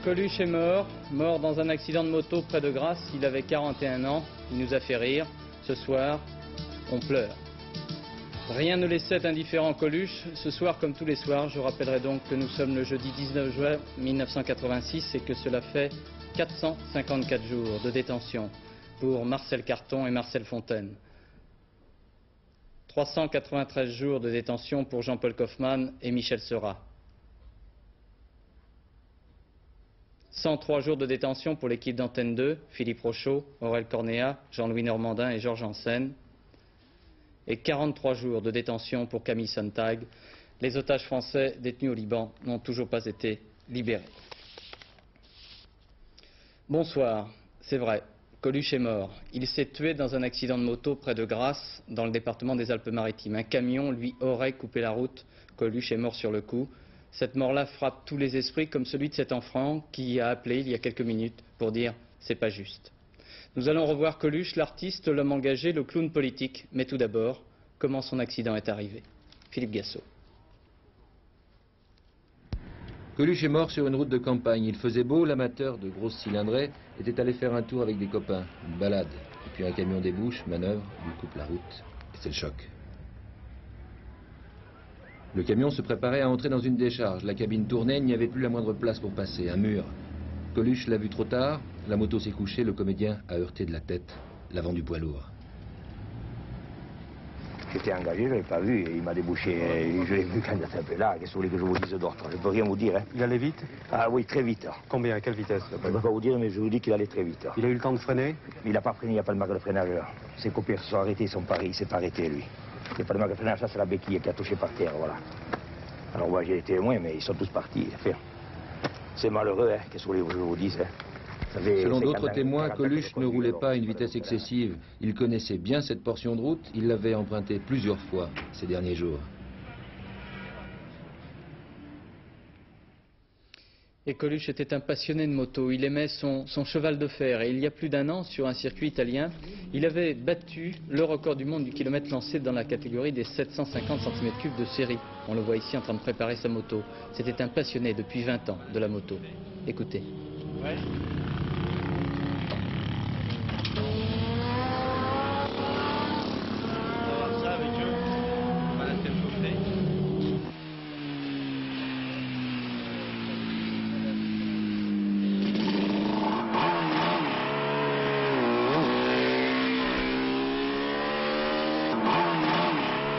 Coluche est mort dans un accident de moto près de Grasse. Il avait 41 ans, il nous a fait rire. Ce soir, on pleure. Rien ne laissait indifférent Coluche. Ce soir, comme tous les soirs, je rappellerai donc que nous sommes le jeudi 19 juin 1986 et que cela fait 454 jours de détention pour Marcel Carton et Marcel Fontaine. 393 jours de détention pour Jean-Paul Kaufmann et Michel Seurat. 103 jours de détention pour l'équipe d'Antenne 2, Philippe Rochaud, Aurel Cornéa, Jean-Louis Normandin et Georges Hansen. Et 43 jours de détention pour Camille Sontag. Les otages français détenus au Liban n'ont toujours pas été libérés. Bonsoir, c'est vrai, Coluche est mort. Il s'est tué dans un accident de moto près de Grasse, dans le département des Alpes-Maritimes. Un camion lui aurait coupé la route. Coluche est mort sur le coup. Cette mort-là frappe tous les esprits, comme celui de cet enfant qui a appelé il y a quelques minutes pour dire « c'est pas juste ». Nous allons revoir Coluche, l'artiste, l'homme engagé, le clown politique. Mais tout d'abord, comment son accident est arrivé. Philippe Gassot. Coluche est mort sur une route de campagne. Il faisait beau, l'amateur de grosses cylindrées était allé faire un tour avec des copains, une balade. Et puis un camion débouche, manœuvre, lui coupe la route. Et c'est le choc. Le camion se préparait à entrer dans une décharge. La cabine tournait, il n'y avait plus la moindre place pour passer. Un mur. Coluche l'a vu trop tard. La moto s'est couchée, le comédien a heurté de la tête l'avant du poids lourd. J'étais engagé, je ne l'avais pas vu, et il m'a débouché. Je l'ai vu quand il était un peu là. Qu'est-ce que vous voulez que je vous dise d'autre? Je ne peux rien vous dire. Hein. Il allait vite? Ah oui, très vite. Combien? À quelle vitesse? Je ne peux pas vous dire, mais je vous dis qu'il allait très vite. Il a eu le temps de freiner? Il n'a pas freiné, il n'y a pas de marque de freinage. Ses copains se sont arrêtés, ils sont paris, il s'est pas arrêté lui. Il n'y a pas de marque de freinage, ça c'est la béquille qui a touché par terre, voilà. Alors moi j'ai été loin, mais ils sont tous partis. C'est malheureux, hein. Qu'est-ce que vous voulez que je vous dise? Selon d'autres témoins, Coluche ne roulait pas à une vitesse excessive. Il connaissait bien cette portion de route, il l'avait empruntée plusieurs fois ces derniers jours. Et Coluche était un passionné de moto. Il aimait son cheval de fer. Et il y a plus d'un an, sur un circuit italien, il avait battu le record du monde du kilomètre lancé dans la catégorie des 750 cm3 de série. On le voit ici en train de préparer sa moto. C'était un passionné depuis 20 ans de la moto. Écoutez. Ouais.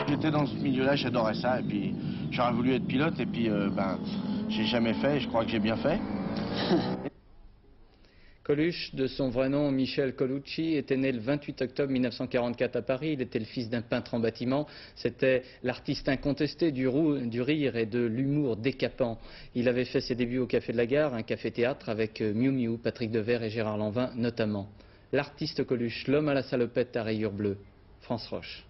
J'étais dans ce milieu-là, j'adorais ça, et puis j'aurais voulu être pilote, et puis j'ai jamais fait, et je crois que j'ai bien fait. Coluche, de son vrai nom Michel Colucci, était né le 28 octobre 1944 à Paris. Il était le fils d'un peintre en bâtiment. C'était l'artiste incontesté du rire et de l'humour décapant. Il avait fait ses débuts au Café de la Gare, un café-théâtre avec Miu Miu, Patrick Devers et Gérard Lanvin notamment. L'artiste Coluche, l'homme à la salopette à rayures bleues, France Roche.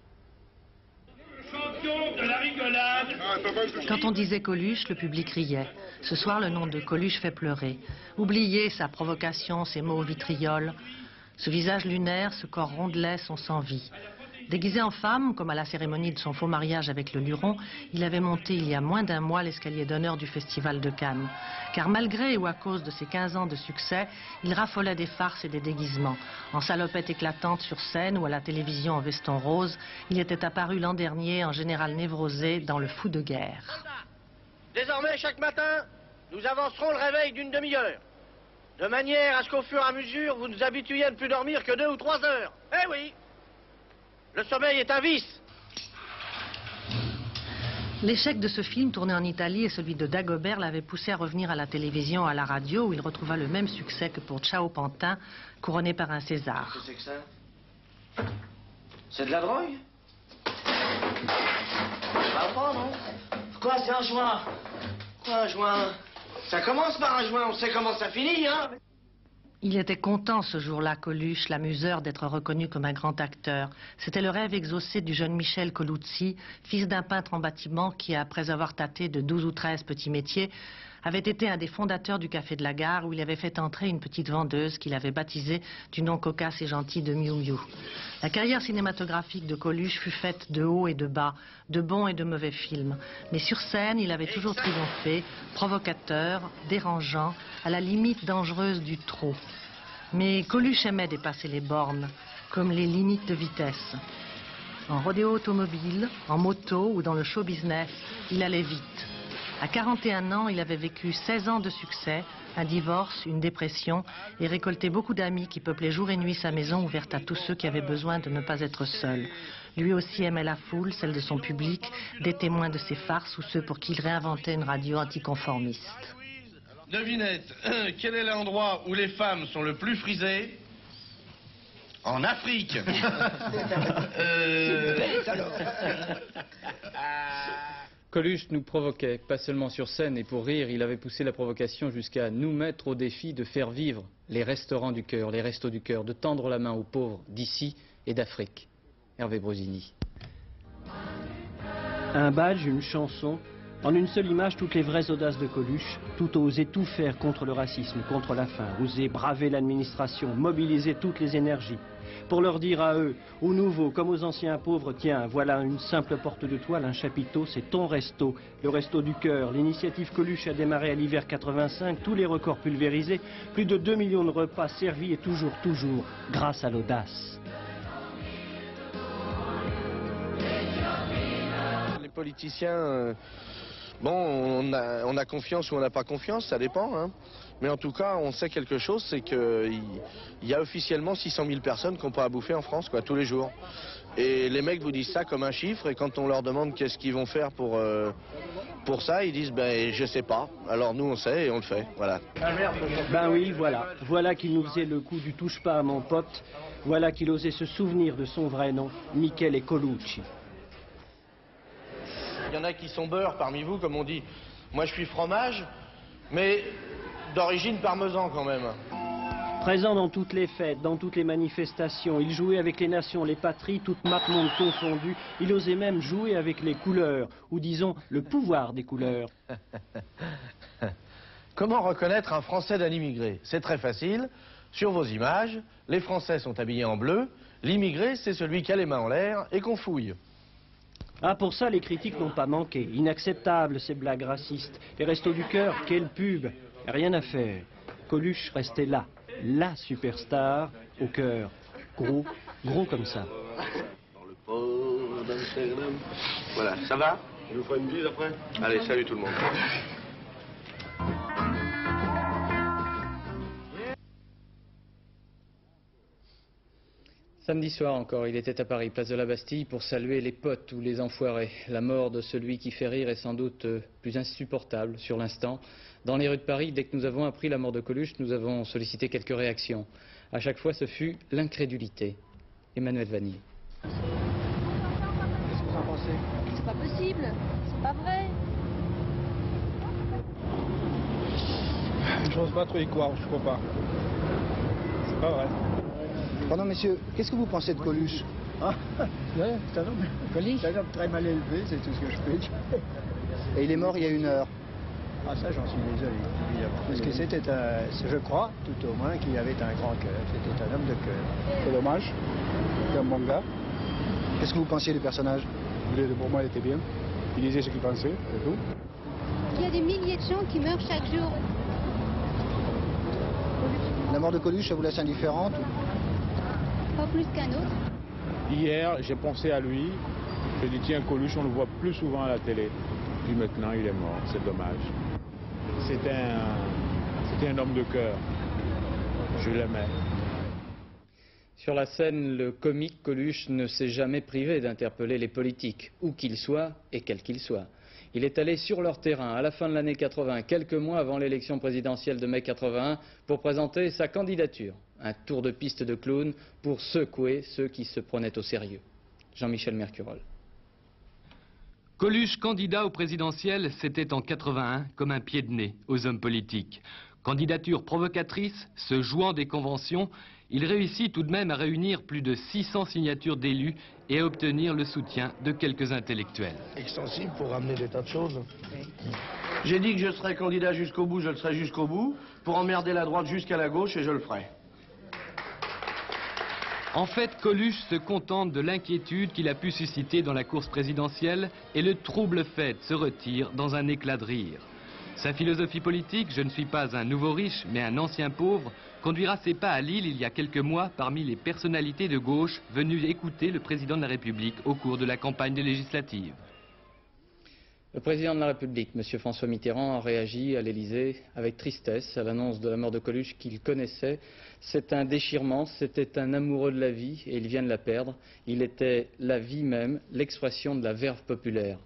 Quand on disait Coluche, le public riait. Ce soir, le nom de Coluche fait pleurer. Oubliez sa provocation, ses mots au vitriol. Ce visage lunaire, ce corps rondelet sont sans vie. Déguisé en femme, comme à la cérémonie de son faux mariage avec le Luron, il avait monté il y a moins d'un mois l'escalier d'honneur du Festival de Cannes. Car malgré ou à cause de ses 15 ans de succès, il raffolait des farces et des déguisements. En salopette éclatante sur scène ou à la télévision en veston rose, il était apparu l'an dernier en général névrosé dans Le Fou de guerre. Désormais, chaque matin, nous avancerons le réveil d'une demi-heure. De manière à ce qu'au fur et à mesure, vous nous habituiez à ne plus dormir que 2 ou 3 heures. Eh oui! Le sommeil est un vice. L'échec de ce film tourné en Italie et celui de Dagobert l'avait poussé à revenir à la télévision, à la radio, où il retrouva le même succès que pour Ciao Pantin, couronné par un César. Qu'est-ce que c'est que ça? C'est de la drogue? Ça va pas, non? Quoi, c'est un joint? Quoi, un joint? Ça commence par un joint, on sait comment ça finit, hein? Il était content ce jour-là, Coluche, l'amuseur, d'être reconnu comme un grand acteur. C'était le rêve exaucé du jeune Michel Colucci, fils d'un peintre en bâtiment qui, après avoir tâté de 12 ou 13 petits métiers, avait été un des fondateurs du Café de la Gare où il avait fait entrer une petite vendeuse qu'il avait baptisée du nom cocasse et gentil de Miou Miou. La carrière cinématographique de Coluche fut faite de haut et de bas, de bons et de mauvais films. Mais sur scène, il avait toujours triomphé, provocateur, dérangeant, à la limite dangereuse du trop. Mais Coluche aimait dépasser les bornes, comme les limites de vitesse. En rodéo automobile, en moto ou dans le show business, il allait vite. À 41 ans, il avait vécu 16 ans de succès, un divorce, une dépression et récolté beaucoup d'amis qui peuplaient jour et nuit sa maison ouverte à tous ceux qui avaient besoin de ne pas être seuls. Lui aussi aimait la foule, celle de son public, des témoins de ses farces ou ceux pour qui il réinventait une radio anticonformiste. Devinette, quel est l'endroit où les femmes sont le plus frisées? En Afrique. Coluche nous provoquait, pas seulement sur scène et pour rire, il avait poussé la provocation jusqu'à nous mettre au défi de faire vivre les restaurants du cœur, les restos du cœur, de tendre la main aux pauvres d'ici et d'Afrique. Hervé Brosini. Un badge, une chanson, en une seule image, toutes les vraies audaces de Coluche, tout oser tout faire contre le racisme, contre la faim, oser braver l'administration, mobiliser toutes les énergies, pour leur dire à eux, aux nouveaux comme aux anciens pauvres, tiens, voilà une simple porte de toile, un chapiteau, c'est ton resto, le resto du cœur. L'initiative Coluche a démarré à l'hiver 85, tous les records pulvérisés, plus de 2 millions de repas servis et toujours, grâce à l'audace. Les politiciens, bon, on a confiance ou on n'a pas confiance, ça dépend, hein. Mais en tout cas, on sait quelque chose, c'est qu'il y a officiellement 600 000 personnes qui n'ont pas à bouffer en France, quoi, tous les jours. Et les mecs vous disent ça comme un chiffre, et quand on leur demande qu'est-ce qu'ils vont faire pour ça, ils disent, ben, je sais pas. Alors nous, on sait et on le fait, voilà. Ben oui, voilà. Voilà qu'il nous faisait le coup du touche pas à mon pote. Voilà qu'il osait se souvenir de son vrai nom, Michele Colucci. Il y en a qui sont beurre parmi vous, comme on dit. Moi, je suis fromage, mais d'origine parmesan quand même. Présent dans toutes les fêtes, dans toutes les manifestations, il jouait avec les nations, les patries, toutes mappes monde confondues. Il osait même jouer avec les couleurs, ou disons le pouvoir des couleurs. Comment reconnaître un Français d'un immigré? C'est très facile. Sur vos images, les Français sont habillés en bleu. L'immigré, c'est celui qui a les mains en l'air et qu'on fouille. Ah, pour ça, les critiques n'ont pas manqué. Inacceptable, ces blagues racistes. Les restos du cœur, quelle pub. Rien à faire. Coluche restait là, la superstar, au cœur. Gros, gros comme ça. Dans le port d'Amsterdam. Voilà, ça va? Je vous ferai une bise après? Allez, salut tout le monde. Samedi soir encore, il était à Paris, place de la Bastille, pour saluer les potes ou les enfoirés. La mort de celui qui fait rire est sans doute plus insupportable sur l'instant. Dans les rues de Paris, dès que nous avons appris la mort de Coluche, nous avons sollicité quelques réactions. À chaque fois, ce fut l'incrédulité. Emmanuel Vanier. Qu'est-ce que vous en pensez? C'est pas possible, c'est pas vrai. Je n'ose pas trop y croire, je crois pas. C'est pas vrai. Pardon, messieurs, qu'est-ce que vous pensez de Coluche? Ah, ouais, c'est un homme. Coluche? C'est un homme très mal élevé, c'est tout ce que je peux dire. Et il est mort il y a 1 heure. Ah, ça, j'en suis désolé, évidemment. Parce que c'était, je crois, tout au moins, qu'il avait un grand cœur. C'était un homme de cœur. C'est dommage. C'est un bon gars. Qu'est-ce que vous pensiez du personnage? Pour moi, il était bien. Il disait ce qu'il pensait, c'est tout. Il y a des milliers de gens qui meurent chaque jour. La mort de Coluche, ça vous laisse indifférente? Pas plus qu'un autre. Hier, j'ai pensé à lui. Je dis, tiens, Coluche, on le voit plus souvent à la télé. Puis maintenant, il est mort. C'est dommage. C'était un homme de cœur. Je l'aimais. Sur la scène, le comique Coluche ne s'est jamais privé d'interpeller les politiques, où qu'ils soient et quels qu'ils soient. Il est allé sur leur terrain à la fin de l'année 80, quelques mois avant l'élection présidentielle de mai 81, pour présenter sa candidature. Un tour de piste de clown pour secouer ceux qui se prenaient au sérieux. Jean-Michel Mercurol. Coluche, candidat au présidentiel, c'était en 81 comme un pied de nez aux hommes politiques. Candidature provocatrice, se jouant des conventions, il réussit tout de même à réunir plus de 600 signatures d'élus et à obtenir le soutien de quelques intellectuels. Extensible pour ramener des tas de choses. Oui. J'ai dit que je serais candidat jusqu'au bout, je le serai jusqu'au bout, pour emmerder la droite jusqu'à la gauche, et je le ferai. En fait, Coluche se contente de l'inquiétude qu'il a pu susciter dans la course présidentielle et le trouble fait se retire dans un éclat de rire. Sa philosophie politique, je ne suis pas un nouveau riche, mais un ancien pauvre, conduira ses pas à Lille il y a quelques mois parmi les personnalités de gauche venues écouter le président de la République au cours de la campagne des législatives. Le président de la République, M. François Mitterrand, a réagi à l'Élysée avec tristesse à l'annonce de la mort de Coluche qu'il connaissait. C'est un déchirement, c'était un amoureux de la vie et il vient de la perdre. Il était la vie même, l'expression de la verve populaire.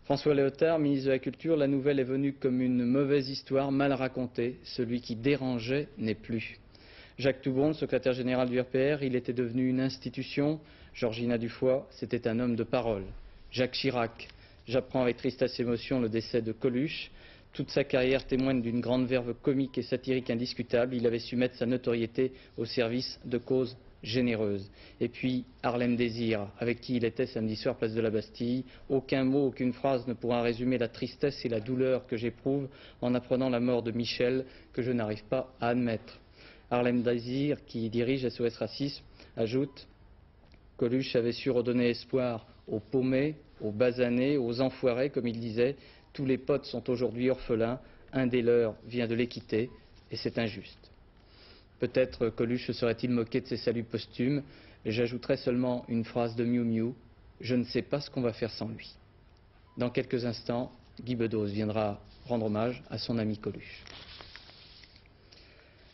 François Léotard, ministre de la Culture, la nouvelle est venue comme une mauvaise histoire mal racontée. Celui qui dérangeait n'est plus. Jacques Toubon, le secrétaire général du RPR, il était devenu une institution. Georgina Dufoy, c'était un homme de parole. Jacques Chirac, j'apprends avec tristesse et émotion le décès de Coluche. Toute sa carrière témoigne d'une grande verve comique et satirique indiscutable. Il avait su mettre sa notoriété au service de causes généreuses. Et puis Harlem Désir, avec qui il était samedi soir place de la Bastille. Aucun mot, aucune phrase ne pourra résumer la tristesse et la douleur que j'éprouve en apprenant la mort de Michel, que je n'arrive pas à admettre. Harlem Désir, qui dirige SOS Racisme, ajoute: Coluche avait su redonner espoir aux paumés, aux basanés, aux enfoirés, comme il disait. Tous les potes sont aujourd'hui orphelins, un des leurs vient de les quitter, et c'est injuste. Peut-être Coluche se serait-il moqué de ses saluts posthumes, et j'ajouterai seulement une phrase de Miu Miu: je ne sais pas ce qu'on va faire sans lui. Dans quelques instants, Guy Bedos viendra rendre hommage à son ami Coluche.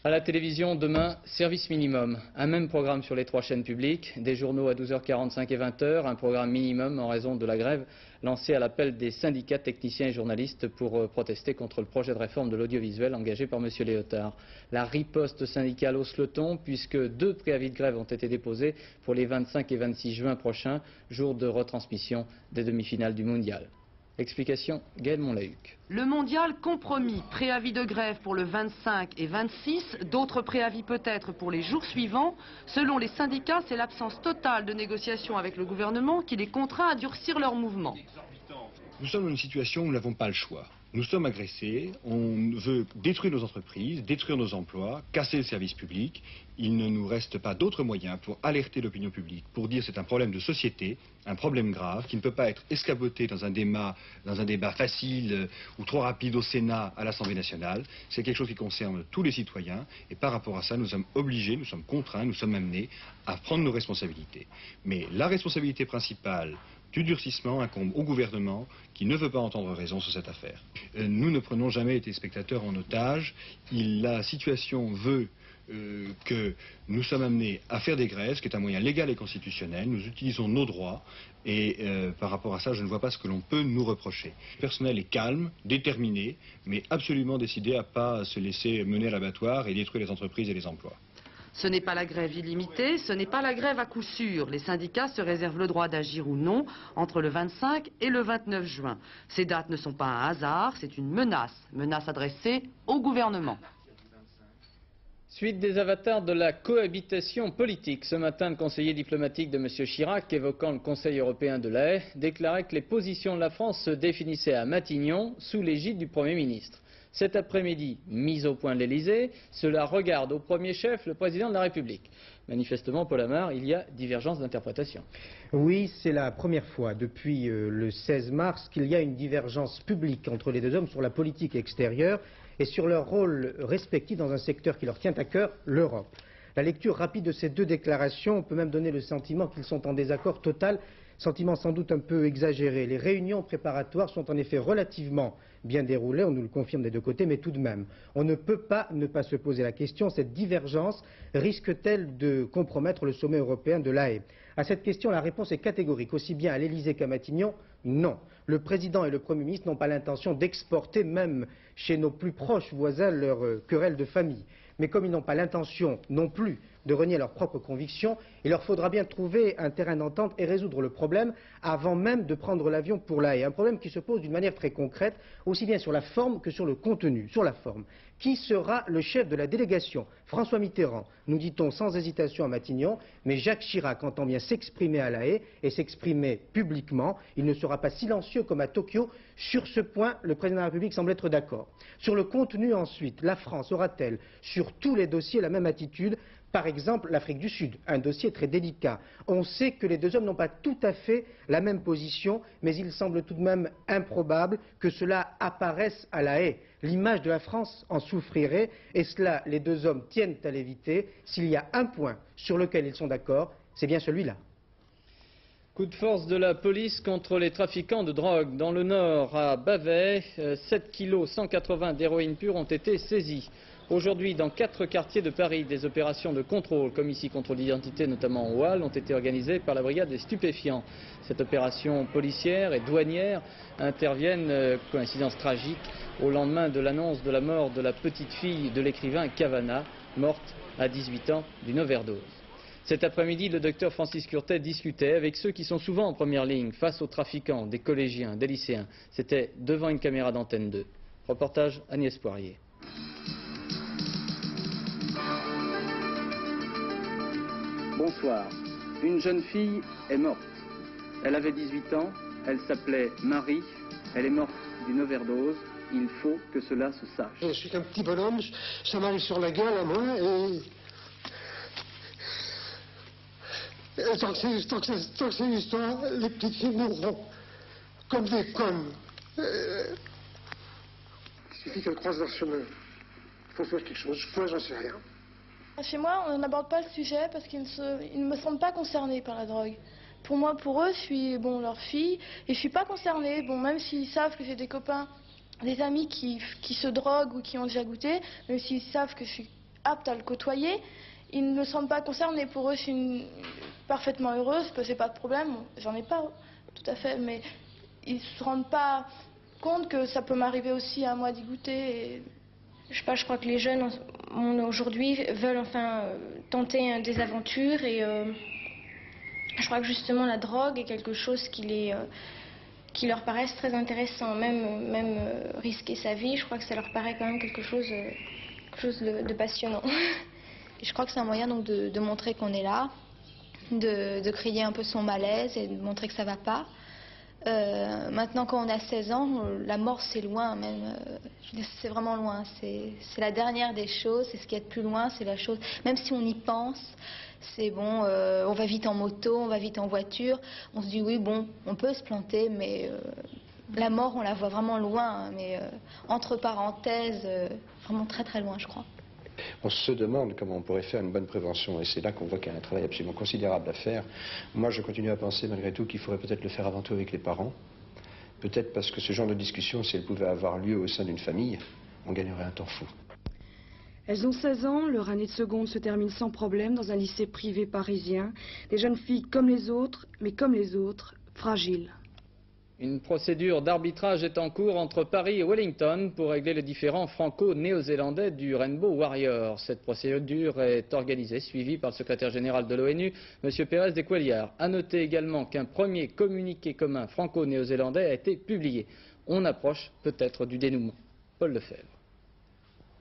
À la télévision, demain, service minimum. Un même programme sur les 3 chaînes publiques, des journaux à 12h45 et 20h, un programme minimum en raison de la grève lancée à l'appel des syndicats techniciens et journalistes pour protester contre le projet de réforme de l'audiovisuel engagé par M. Léotard. La riposte syndicale hausse le ton puisque 2 préavis de grève ont été déposés pour les 25 et 26 juin prochains, jour de retransmission des demi-finales du Mondial. Explication, Gaël Monlahuc. Le mondial compromis, préavis de grève pour le 25 et 26, d'autres préavis peut-être pour les jours suivants. Selon les syndicats, c'est l'absence totale de négociations avec le gouvernement qui les contraint à durcir leur mouvement. Nous sommes dans une situation où nous n'avons pas le choix. Nous sommes agressés, on veut détruire nos entreprises, détruire nos emplois, casser le service public. Il ne nous reste pas d'autres moyens pour alerter l'opinion publique, pour dire c'est un problème de société, un problème grave, qui ne peut pas être escaboté dans un débat facile ou trop rapide au Sénat, à l'Assemblée nationale. C'est quelque chose qui concerne tous les citoyens et par rapport à ça, nous sommes obligés, nous sommes contraints, nous sommes amenés à prendre nos responsabilités. Mais la responsabilité principale du durcissement incombe au gouvernement qui ne veut pas entendre raison sur cette affaire. Nous ne prenons jamais les téléspectateurs en otage. La situation veut que nous sommes amenés à faire des grèves, ce qui est un moyen légal et constitutionnel. Nous utilisons nos droits et par rapport à ça, je ne vois pas ce que l'on peut nous reprocher. Le personnel est calme, déterminé, mais absolument décidé à ne pas se laisser mener à l'abattoir et détruire les entreprises et les emplois. Ce n'est pas la grève illimitée, ce n'est pas la grève à coup sûr. Les syndicats se réservent le droit d'agir ou non entre le 25 et le 29 juin. Ces dates ne sont pas un hasard, c'est une menace adressée au gouvernement. Suite des avatars de la cohabitation politique. Ce matin, le conseiller diplomatique de M. Chirac, évoquant le Conseil européen de La Haye, déclarait que les positions de la France se définissaient à Matignon sous l'égide du Premier ministre. Cet après-midi, mise au point de l'Élysée, cela regarde au premier chef le président de la République. Manifestement, Paul Amar, il y a divergence d'interprétation. Oui, c'est la première fois depuis le 16 mars qu'il y a une divergence publique entre les deux hommes sur la politique extérieure et sur leur rôle respectif dans un secteur qui leur tient à cœur, l'Europe. La lecture rapide de ces 2 déclarations peut même donner le sentiment qu'ils sont en désaccord total, sentiment sans doute un peu exagéré. Les réunions préparatoires sont en effet relativement bien déroulées, on nous le confirme des 2 côtés, mais tout de même, on ne peut pas ne pas se poser la question, cette divergence risque-t-elle de compromettre le sommet européen de La Haye? À cette question, la réponse est catégorique, aussi bien à l'Élysée qu'à Matignon, non. Le président et le Premier ministre n'ont pas l'intention d'exporter, même chez nos plus proches voisins, leur querelle de famille. Mais comme ils n'ont pas l'intention non plus de renier leurs propres convictions. Il leur faudra bien trouver un terrain d'entente et résoudre le problème avant même de prendre l'avion pour La Haye. Un problème qui se pose d'une manière très concrète, aussi bien sur la forme que sur le contenu. Sur la forme, qui sera le chef de la délégation? François Mitterrand, nous dit-on sans hésitation à Matignon, mais Jacques Chirac entend bien s'exprimer à La Haye et s'exprimer publiquement. Il ne sera pas silencieux comme à Tokyo. Sur ce point, le président de la République semble être d'accord. Sur le contenu ensuite, la France aura-t-elle sur tous les dossiers la même attitude? Par exemple, l'Afrique du Sud, un dossier très délicat. On sait que les deux hommes n'ont pas tout à fait la même position, mais il semble tout de même improbable que cela apparaisse à La Haye. L'image de la France en souffrirait, et cela, les deux hommes tiennent à l'éviter. S'il y a un point sur lequel ils sont d'accord, c'est bien celui-là. Coup de force de la police contre les trafiquants de drogue. Dans le Nord, à Bavay, 7 kg 180 d'héroïne pure ont été saisis. Aujourd'hui, dans 4 quartiers de Paris, des opérations de contrôle, comme ici contrôle d'identité, notamment au Halles, ont été organisées par la brigade des stupéfiants. Cette opération policière et douanière interviennent, coïncidence tragique, au lendemain de l'annonce de la mort de la petite fille de l'écrivain Cavana, morte à 18 ans d'une overdose. Cet après-midi, le docteur Francis Curtet discutait avec ceux qui sont souvent en première ligne face aux trafiquants, des collégiens, des lycéens. C'était devant une caméra d'Antenne 2. Reportage Agnès Poirier. Bonsoir. Une jeune fille est morte. Elle avait 18 ans, elle s'appelait Marie, elle est morte d'une overdose. Il faut que cela se sache. Je suis qu'un petit bonhomme, ça m'arrive sur la gueule à moi et tant que c'est une histoire, les petites filles mourront comme des connes. Il suffit qu'elles croisent leur chemin. Il faut faire quelque chose. Moi, j'en sais rien. Chez moi, on n'aborde pas le sujet parce qu'ils ne me semblent pas concernés par la drogue. Pour moi, pour eux, je suis leur fille et je suis pas concernée. Bon, même s'ils savent que j'ai des copains, des amis qui se droguent ou qui ont déjà goûté, même s'ils savent que je suis apte à le côtoyer, ils ne me semblent pas concernés. Pour eux, je suis parfaitement heureuse, c'est pas de problème. J'en ai pas tout à fait, mais ils se rendent pas compte que ça peut m'arriver aussi à moi d'y goûter. Et... Je sais pas, je crois que les jeunes aujourd'hui veulent enfin tenter des aventures et je crois que justement la drogue est quelque chose qui leur paraisse très intéressant, même risquer sa vie, je crois que ça leur paraît quand même quelque chose de passionnant. Je crois que c'est un moyen donc de montrer qu'on est là, de crier un peu son malaise et de montrer que ça va pas. Maintenant, quand on a 16 ans, la mort c'est loin, même. C'est vraiment loin. C'est la dernière des choses. C'est ce qu'il y a de plus loin. C'est la chose. Même si on y pense, c'est bon. On va vite en moto, on va vite en voiture. On se dit oui, bon, on peut se planter, mais la mort, on la voit vraiment loin. Mais entre parenthèses, vraiment très très loin, je crois. On se demande comment on pourrait faire une bonne prévention et c'est là qu'on voit qu'il y a un travail absolument considérable à faire. Moi, je continue à penser malgré tout qu'il faudrait peut-être le faire avant tout avec les parents. Peut-être parce que ce genre de discussion, si elle pouvait avoir lieu au sein d'une famille, on gagnerait un temps fou. Elles ont 16 ans, leur année de seconde se termine sans problème dans un lycée privé parisien. Des jeunes filles comme les autres, mais comme les autres, fragiles. Une procédure d'arbitrage est en cours entre Paris et Wellington pour régler les différends franco-néo-zélandais du Rainbow Warrior. Cette procédure est organisée, suivie par le secrétaire général de l'ONU, M. Pérez de Cuéllar. À noter également qu'un premier communiqué commun franco-néo-zélandais a été publié. On approche peut-être du dénouement. Paul Lefebvre.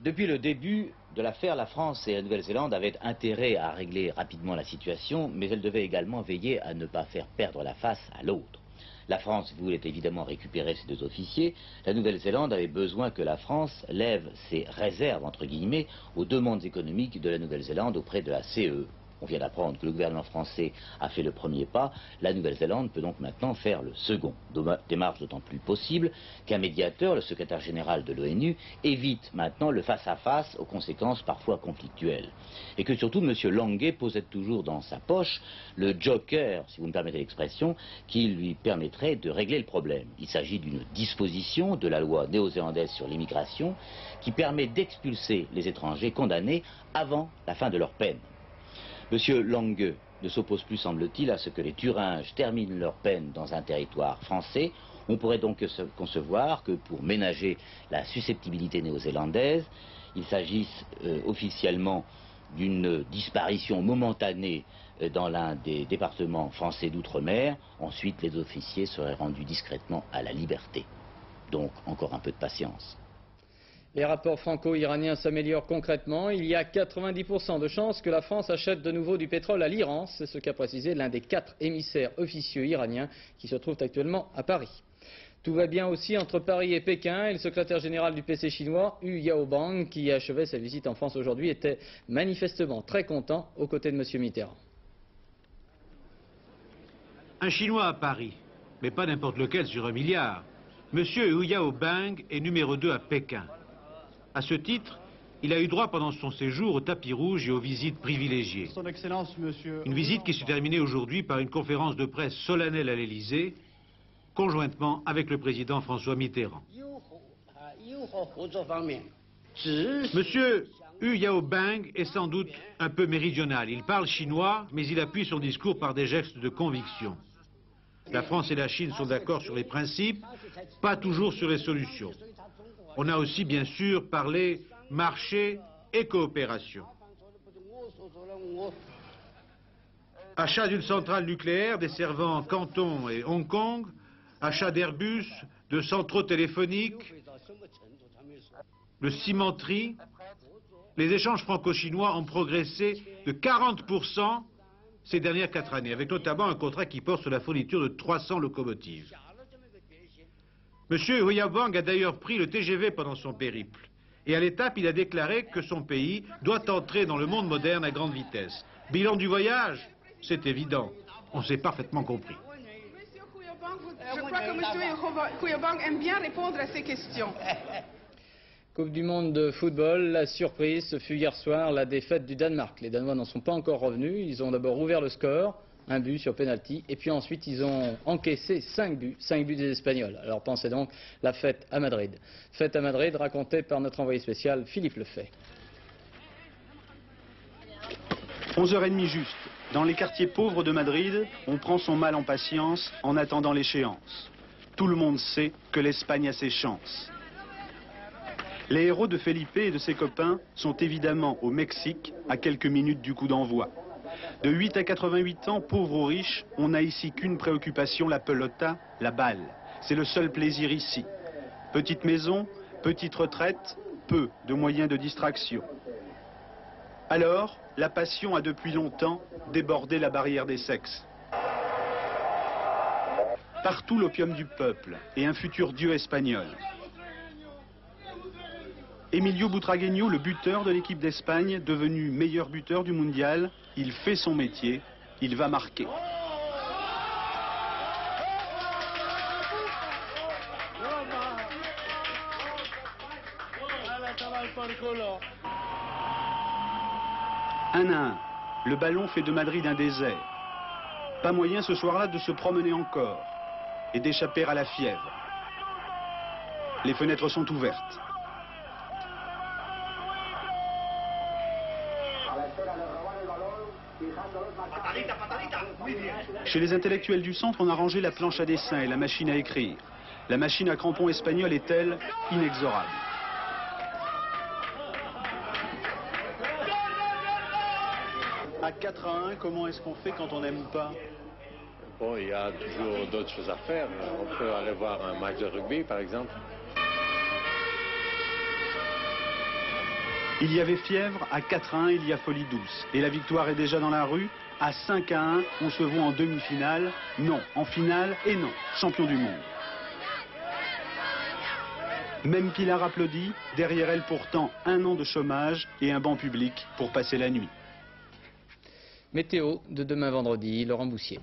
Depuis le début de l'affaire, la France et la Nouvelle-Zélande avaient intérêt à régler rapidement la situation, mais elles devaient également veiller à ne pas faire perdre la face à l'autre. La France voulait évidemment récupérer ses 2 officiers. La Nouvelle-Zélande avait besoin que la France lève ses réserves, entre guillemets, aux demandes économiques de la Nouvelle-Zélande auprès de la CE. On vient d'apprendre que le gouvernement français a fait le premier pas. La Nouvelle-Zélande peut donc maintenant faire le second. Démarche d'autant plus possible qu'un médiateur, le secrétaire général de l'ONU, évite maintenant le face-à-face aux conséquences parfois conflictuelles. Et que surtout M. Lange possède toujours dans sa poche le joker, si vous me permettez l'expression, qui lui permettrait de régler le problème. Il s'agit d'une disposition de la loi néo-zélandaise sur l'immigration qui permet d'expulser les étrangers condamnés avant la fin de leur peine. M. Lange ne s'oppose plus, semble-t-il, à ce que les Thuringes terminent leur peine dans un territoire français. On pourrait donc concevoir que pour ménager la susceptibilité néo-zélandaise, il s'agisse officiellement d'une disparition momentanée dans l'un des départements français d'outre-mer. Ensuite, les officiers seraient rendus discrètement à la liberté. Donc, encore un peu de patience. Les rapports franco-iraniens s'améliorent concrètement. Il y a 90% de chances que la France achète de nouveau du pétrole à l'Iran. C'est ce qu'a précisé l'un des 4 émissaires officieux iraniens qui se trouvent actuellement à Paris. Tout va bien aussi entre Paris et Pékin. Et le secrétaire général du PC chinois, Hu Yaobang, qui achevait sa visite en France aujourd'hui, était manifestement très content aux côtés de M. Mitterrand. Un Chinois à Paris, mais pas n'importe lequel sur 1 milliard. Monsieur Hu Yaobang est numéro 2 à Pékin. À ce titre, il a eu droit pendant son séjour au tapis rouge et aux visites privilégiées. Son Excellence, monsieur... Une visite qui s'est terminée aujourd'hui par une conférence de presse solennelle à l'Élysée, conjointement avec le président François Mitterrand. Monsieur Hu Yaobang est sans doute un peu méridional. Il parle chinois, mais il appuie son discours par des gestes de conviction. La France et la Chine sont d'accord sur les principes, pas toujours sur les solutions. On a aussi, bien sûr, parlé marché et coopération. Achat d'une centrale nucléaire desservant Canton et Hong Kong, achat d'Airbus, de centraux téléphoniques, de cimenterie. Les échanges franco-chinois ont progressé de 40% ces dernières 4 années, avec notamment un contrat qui porte sur la fourniture de 300 locomotives. Monsieur Hu Yaobang a d'ailleurs pris le TGV pendant son périple. Et à l'étape, il a déclaré que son pays doit entrer dans le monde moderne à grande vitesse. Bilan du voyage, c'est évident. On s'est parfaitement compris. Je crois que M. Hu Yaobang aime bien répondre à ces questions. Coupe du monde de football, la surprise, ce fut hier soir la défaite du Danemark. Les Danois n'en sont pas encore revenus. Ils ont d'abord ouvert le score, 1 but sur penalty, et puis ensuite ils ont encaissé 5 buts des Espagnols. Alors pensez donc la fête à Madrid. Fête à Madrid racontée par notre envoyé spécial Philippe Lefay. 11h30 juste. Dans les quartiers pauvres de Madrid, on prend son mal en patience en attendant l'échéance. Tout le monde sait que l'Espagne a ses chances. Les héros de Felipe et de ses copains sont évidemment au Mexique, à quelques minutes du coup d'envoi. De 8 à 88 ans, pauvres ou riches, on n'a ici qu'une préoccupation, la pelota, la balle. C'est le seul plaisir ici. Petite maison, petite retraite, peu de moyens de distraction. Alors, la passion a depuis longtemps débordé la barrière des sexes. Partout l'opium du peuple et un futur dieu espagnol. Emilio Butragueño, le buteur de l'équipe d'Espagne, devenu meilleur buteur du mondial, il fait son métier, il va marquer. Un à un, le ballon fait de Madrid un désert. Pas moyen ce soir-là de se promener encore et d'échapper à la fièvre. Les fenêtres sont ouvertes. Chez les intellectuels du centre, on a rangé la planche à dessin et la machine à écrire. La machine à crampons espagnole est, elle, inexorable. À 4-1, comment est-ce qu'on fait quand on n'aime pas? Bon, il y a toujours d'autres choses à faire. On peut aller voir un match de rugby, par exemple. Il y avait fièvre, à 4-1, il y a folie douce. Et la victoire est déjà dans la rue. À 5-1, on se voit en demi-finale. Non, en finale, et non, champion du monde. Même Pilar applaudit, derrière elle pourtant 1 an de chômage et un banc public pour passer la nuit. Météo de demain vendredi, Laurent Boussier.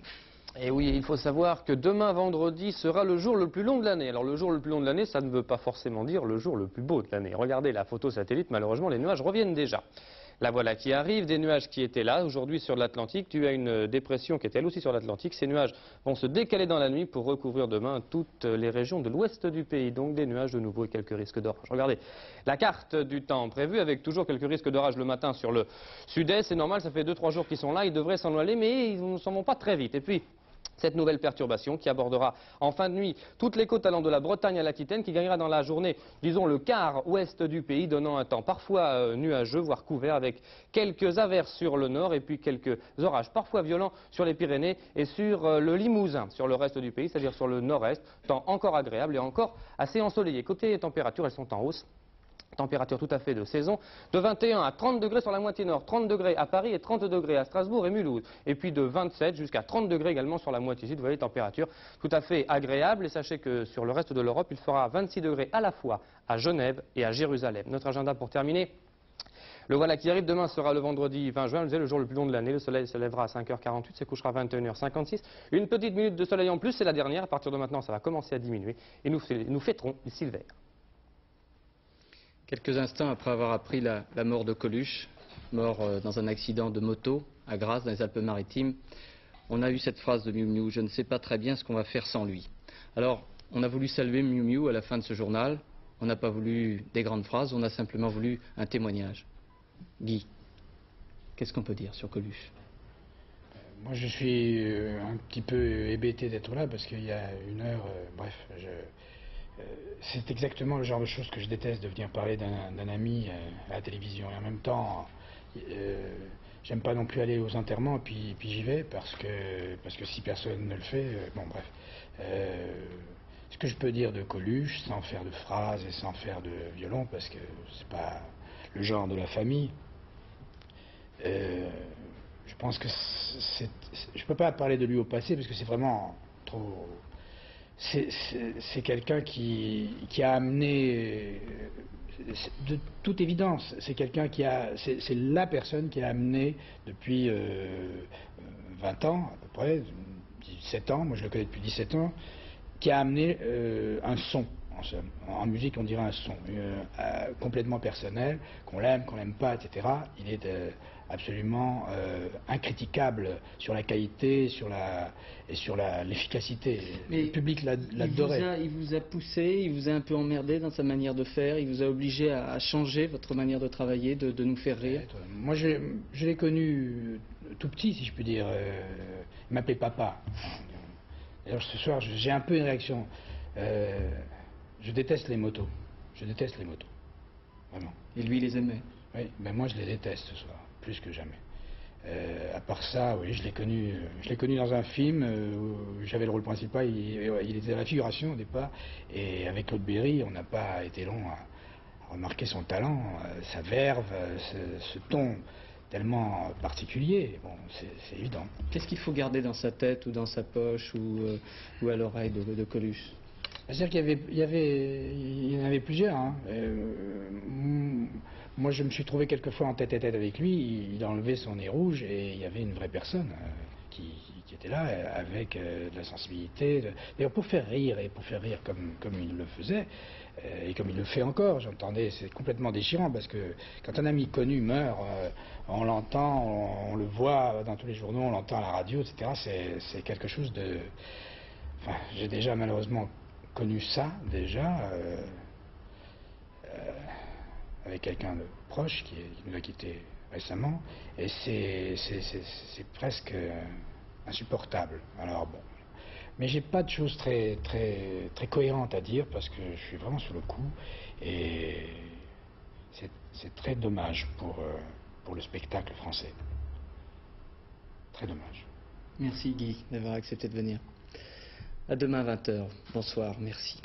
Et oui, il faut savoir que demain vendredi sera le jour le plus long de l'année. Alors le jour le plus long de l'année, ça ne veut pas forcément dire le jour le plus beau de l'année. Regardez la photo satellite, malheureusement les nuages reviennent déjà. La voilà qui arrive, des nuages qui étaient là aujourd'hui sur l'Atlantique. Tu as une dépression qui est elle aussi sur l'Atlantique. Ces nuages vont se décaler dans la nuit pour recouvrir demain toutes les régions de l'ouest du pays. Donc des nuages de nouveau et quelques risques d'orage. Regardez la carte du temps prévue avec toujours quelques risques d'orage le matin sur le sud-est. C'est normal, ça fait 2-3 jours qu'ils sont là. Ils devraient s'en aller, mais ils ne s'en vont pas très vite. Et puis, Cette nouvelle perturbation qui abordera en fin de nuit toutes les côtes allant de la Bretagne à l'Aquitaine, qui gagnera dans la journée, disons, le quart ouest du pays, donnant un temps parfois nuageux, voire couvert, avec quelques averses sur le nord et puis quelques orages parfois violents sur les Pyrénées et sur le Limousin, sur le reste du pays, c'est-à-dire sur le nord-est, temps encore agréable et encore assez ensoleillé. Côté température, elles sont en hausse. Température tout à fait de saison, de 21 à 30 degrés sur la moitié nord, 30 degrés à Paris et 30 degrés à Strasbourg et Mulhouse. Et puis de 27 jusqu'à 30 degrés également sur la moitié sud. Vous voyez, température tout à fait agréable. Et sachez que sur le reste de l'Europe, il fera 26 degrés à la fois à Genève et à Jérusalem. Notre agenda pour terminer. Le voilà qui arrive. Demain sera le vendredi 20 juin, le jour le plus long de l'année. Le soleil se lèvera à 5h48, se couchera à 21h56. Une petite minute de soleil en plus, c'est la dernière. À partir de maintenant, ça va commencer à diminuer. Et nous fêterons les Silvères. Quelques instants après avoir appris la mort de Coluche, mort dans un accident de moto à Grasse, dans les Alpes-Maritimes, on a eu cette phrase de Miu Miu: je ne sais pas très bien ce qu'on va faire sans lui. Alors, on a voulu saluer Miu Miu à la fin de ce journal. On n'a pas voulu des grandes phrases, on a simplement voulu un témoignage. Guy, qu'est-ce qu'on peut dire sur Coluche? Moi, je suis un petit peu hébété d'être là parce qu'il y a une heure, c'est exactement le genre de choses que je déteste, de venir parler d'un ami à la télévision. Et en même temps, j'aime pas non plus aller aux enterrements, puis j'y vais parce que si personne ne le fait, bon bref. Ce que je peux dire de Coluche, sans faire de phrases et sans faire de violon, parce que c'est pas le genre de la famille, je pense que je peux pas parler de lui au passé parce que c'est vraiment trop... C'est quelqu'un qui a amené, de toute évidence, c'est quelqu'un qui a, c'est la personne qui a amené depuis 20 ans à peu près, 17 ans, moi je le connais depuis 17 ans, qui a amené un son, en musique on dirait un son, complètement personnel, qu'on l'aime, qu'on l'aime pas, etc. Il est absolument incritiquable sur la qualité et sur l'efficacité. Le public l'adorait. Il vous a poussé, il vous a un peu emmerdé dans sa manière de faire, il vous a obligé à changer votre manière de travailler, de nous faire rire. Moi je l'ai connu tout petit, si je puis dire. Il m'appelait papa. D'ailleurs ce soir j'ai un peu une réaction. Je déteste les motos. Je déteste les motos. Vraiment. Et lui, il les aimait? Oui, mais moi je les déteste ce soir, plus que jamais. À part ça, oui, je l'ai connu dans un film où j'avais le rôle principal, il était à la figuration au départ, et avec Claude Berry, on n'a pas été long à remarquer son talent, sa verve, ce ton tellement particulier, bon, c'est évident. Qu'est-ce qu'il faut garder dans sa tête ou dans sa poche ou à l'oreille de Coluche? C'est-à-dire qu'il y en avait plusieurs. Hein. Moi, je me suis trouvé quelquefois en tête-à-tête avec lui. Il a enlevé son nez rouge et il y avait une vraie personne qui était là avec de la sensibilité. D'ailleurs, pour faire rire et pour faire rire comme il le faisait et comme il le fait encore, j'entendais, c'est complètement déchirant parce que quand un ami connu meurt, on l'entend, on le voit dans tous les journaux, on l'entend à la radio, etc. C'est quelque chose de... Enfin, j'ai déjà malheureusement connu ça déjà avec quelqu'un de proche qui nous a quittés récemment et c'est presque insupportable. Alors bon, mais j'ai pas de choses très cohérentes à dire parce que je suis vraiment sous le coup et c'est très dommage pour le spectacle français. Très dommage. Merci Guy d'avoir accepté de venir. À demain 20h. Bonsoir, merci.